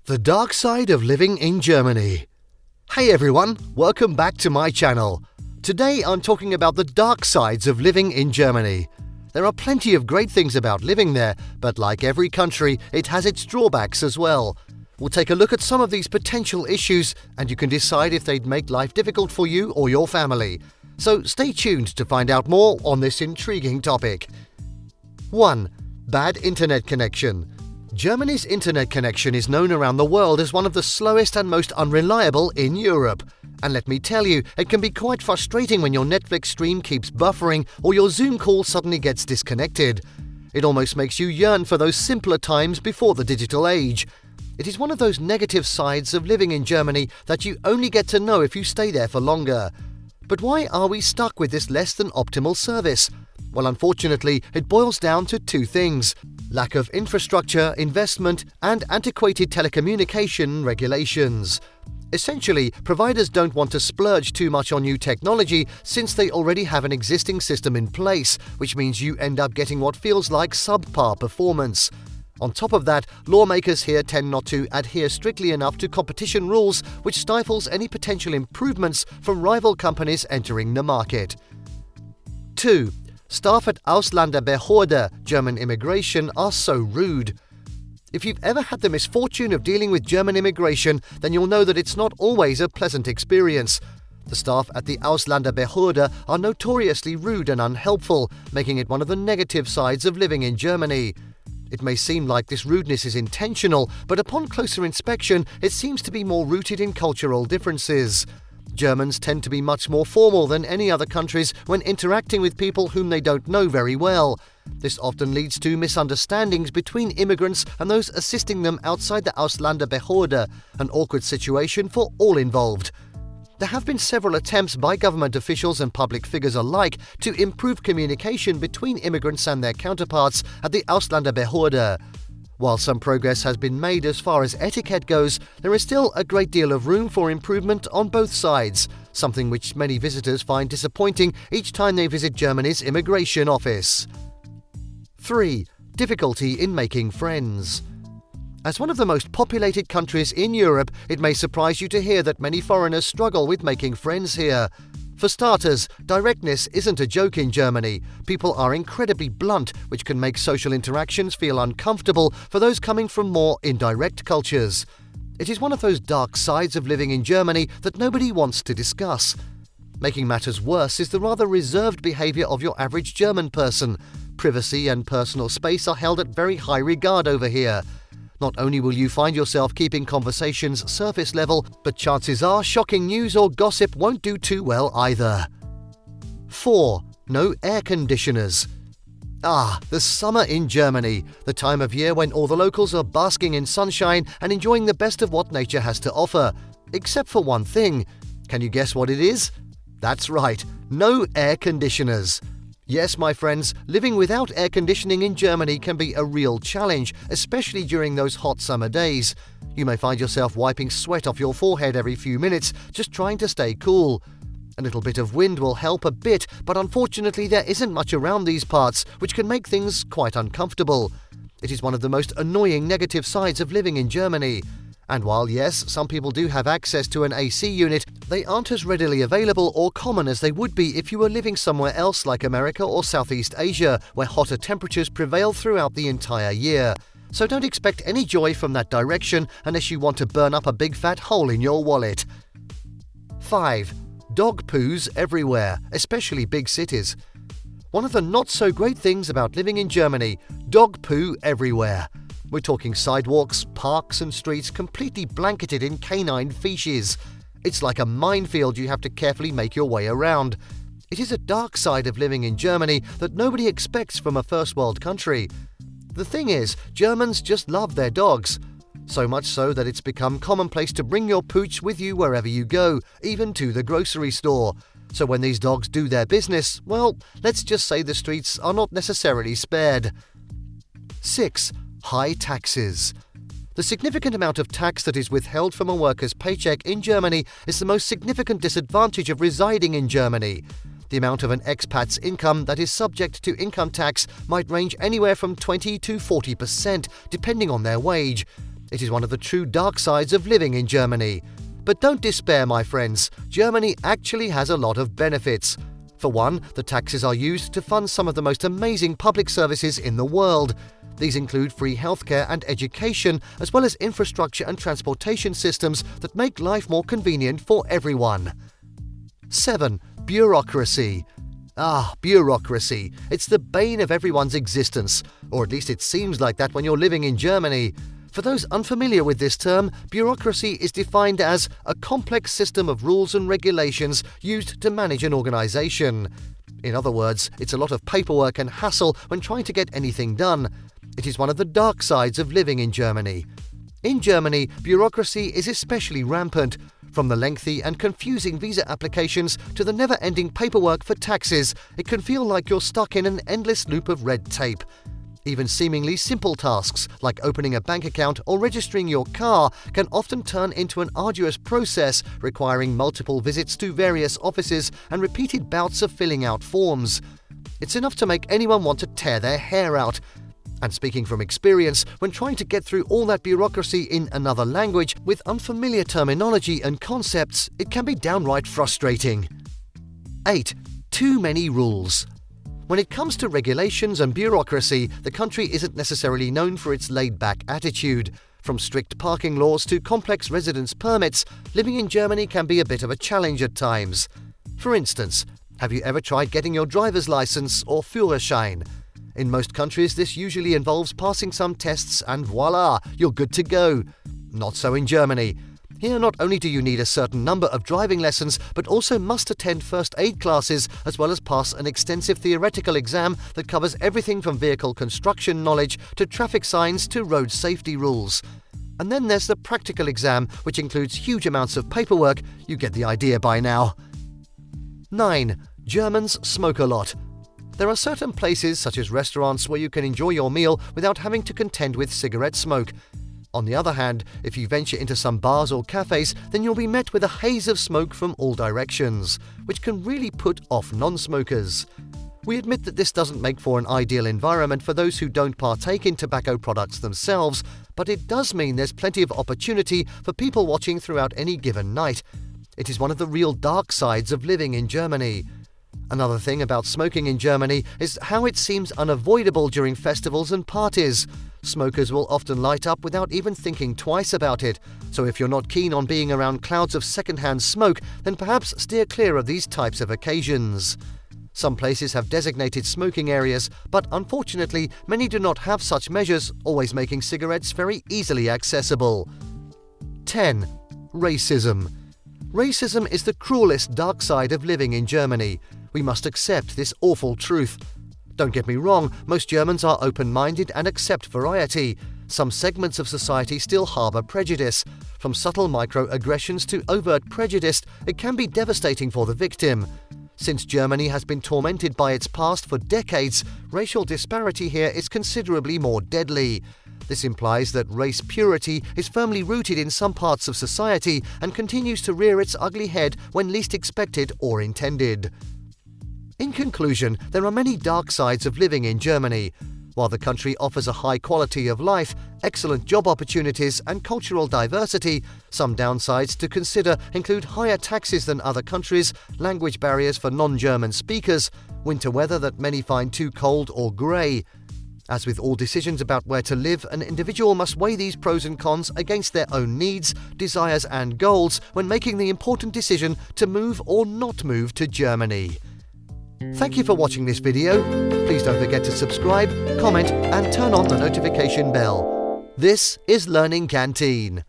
The dark side of living in Germany. Hey everyone, welcome back to my channel. Today I'm talking about the dark sides of living in Germany. There are plenty of great things about living there, but like every country, it has its drawbacks as well. We'll take a look at some of these potential issues and you can decide if they'd make life difficult for you or your family. So stay tuned to find out more on this intriguing topic. 1. Bad internet connection. Germany's internet connection is known around the world as one of the slowest and most unreliable in Europe. And let me tell you, it can be quite frustrating when your Netflix stream keeps buffering or your Zoom call suddenly gets disconnected. It almost makes you yearn for those simpler times before the digital age. It is one of those negative sides of living in Germany that you only get to know if you stay there for longer. But why are we stuck with this less than optimal service? Well, unfortunately, it boils down to two things: lack of infrastructure, investment, and antiquated telecommunication regulations. Essentially, providers don't want to splurge too much on new technology since they already have an existing system in place, which means you end up getting what feels like subpar performance. On top of that, lawmakers here tend not to adhere strictly enough to competition rules, which stifles any potential improvements from rival companies entering the market. 2. Staff at Ausländerbehörde, German immigration, are so rude. If you've ever had the misfortune of dealing with German immigration, then you'll know that it's not always a pleasant experience. The staff at the Ausländerbehörde are notoriously rude and unhelpful, making it one of the negative sides of living in Germany. It may seem like this rudeness is intentional, but upon closer inspection, it seems to be more rooted in cultural differences. Germans tend to be much more formal than any other countries when interacting with people whom they don't know very well. This often leads to misunderstandings between immigrants and those assisting them outside the Ausländerbehörde, an awkward situation for all involved. There have been several attempts by government officials and public figures alike to improve communication between immigrants and their counterparts at the Ausländerbehörde. While some progress has been made as far as etiquette goes, there is still a great deal of room for improvement on both sides, something which many visitors find disappointing each time they visit Germany's immigration office. 3. Difficulty in making friends. As one of the most populated countries in Europe, it may surprise you to hear that many foreigners struggle with making friends here. For starters, directness isn't a joke in Germany. People are incredibly blunt, which can make social interactions feel uncomfortable for those coming from more indirect cultures. It is one of those dark sides of living in Germany that nobody wants to discuss. Making matters worse is the rather reserved behavior of your average German person. Privacy and personal space are held at very high regard over here. Not only will you find yourself keeping conversations surface level, but chances are shocking news or gossip won't do too well either. 4. No air conditioners. The summer in Germany, the time of year when all the locals are basking in sunshine and enjoying the best of what nature has to offer. Except for one thing. Can you guess what it is? That's right, no air conditioners. Yes, my friends, living without air conditioning in Germany can be a real challenge, especially during those hot summer days. You may find yourself wiping sweat off your forehead every few minutes, just trying to stay cool. A little bit of wind will help a bit, but unfortunately there isn't much around these parts, which can make things quite uncomfortable. It is one of the most annoying negative sides of living in Germany. And while yes, some people do have access to an AC unit, they aren't as readily available or common as they would be if you were living somewhere else like America or Southeast Asia, where hotter temperatures prevail throughout the entire year. So don't expect any joy from that direction unless you want to burn up a big fat hole in your wallet. 5. Dog poos everywhere, especially big cities. One of the not so great things about living in Germany: dog poo everywhere. We're talking sidewalks, parks and streets completely blanketed in canine feces. It's like a minefield you have to carefully make your way around. It is a dark side of living in Germany that nobody expects from a first world country. The thing is, Germans just love their dogs. So much so that it's become commonplace to bring your pooch with you wherever you go, even to the grocery store. So when these dogs do their business, well, let's just say the streets are not necessarily spared. 6. High taxes. The significant amount of tax that is withheld from a worker's paycheck in Germany is the most significant disadvantage of residing in Germany. The amount of an expat's income that is subject to income tax might range anywhere from 20 to 40%, depending on their wage. It is one of the true dark sides of living in Germany. But don't despair, my friends. Germany actually has a lot of benefits. For one, the taxes are used to fund some of the most amazing public services in the world. These include free healthcare and education, as well as infrastructure and transportation systems that make life more convenient for everyone. 7. Bureaucracy. Bureaucracy. It's the bane of everyone's existence, or at least it seems like that when you're living in Germany. For those unfamiliar with this term, bureaucracy is defined as a complex system of rules and regulations used to manage an organization. In other words, it's a lot of paperwork and hassle when trying to get anything done. It is one of the dark sides of living in Germany. In Germany, bureaucracy is especially rampant. From the lengthy and confusing visa applications to the never-ending paperwork for taxes, it can feel like you're stuck in an endless loop of red tape. Even seemingly simple tasks like opening a bank account or registering your car can often turn into an arduous process requiring multiple visits to various offices and repeated bouts of filling out forms. It's enough to make anyone want to tear their hair out. And speaking from experience, when trying to get through all that bureaucracy in another language with unfamiliar terminology and concepts, it can be downright frustrating. 8. Too many rules. When it comes to regulations and bureaucracy, the country isn't necessarily known for its laid-back attitude. From strict parking laws to complex residence permits, living in Germany can be a bit of a challenge at times. For instance, have you ever tried getting your driver's license or Führerschein? In most countries, this usually involves passing some tests and voila, you're good to go. Not so in Germany. Here, not only do you need a certain number of driving lessons, but also must attend first aid classes as well as pass an extensive theoretical exam that covers everything from vehicle construction knowledge to traffic signs to road safety rules. And then there's the practical exam, which includes huge amounts of paperwork. You get the idea by now. 9. Germans smoke a lot. There are certain places, such as restaurants, where you can enjoy your meal without having to contend with cigarette smoke. On the other hand, if you venture into some bars or cafes, then you'll be met with a haze of smoke from all directions, which can really put off non-smokers. We admit that this doesn't make for an ideal environment for those who don't partake in tobacco products themselves, but it does mean there's plenty of opportunity for people watching throughout any given night. It is one of the real dark sides of living in Germany. Another thing about smoking in Germany is how it seems unavoidable during festivals and parties. Smokers will often light up without even thinking twice about it, so if you're not keen on being around clouds of secondhand smoke, then perhaps steer clear of these types of occasions. Some places have designated smoking areas, but unfortunately many do not have such measures, always making cigarettes very easily accessible. 10. Racism. Racism is the cruelest dark side of living in Germany. We must accept this awful truth. Don't get me wrong, most Germans are open-minded and accept variety. Some segments of society still harbour prejudice. From subtle microaggressions to overt prejudice, it can be devastating for the victim. Since Germany has been tormented by its past for decades, racial disparity here is considerably more deadly. This implies that race purity is firmly rooted in some parts of society and continues to rear its ugly head when least expected or intended. In conclusion, there are many dark sides of living in Germany. While the country offers a high quality of life, excellent job opportunities and cultural diversity, some downsides to consider include higher taxes than other countries, language barriers for non-German speakers, winter weather that many find too cold or grey. As with all decisions about where to live, an individual must weigh these pros and cons against their own needs, desires and goals when making the important decision to move or not move to Germany. Thank you for watching this video. Please don't forget to subscribe, comment and turn on the notification bell. This is Learning Canteen.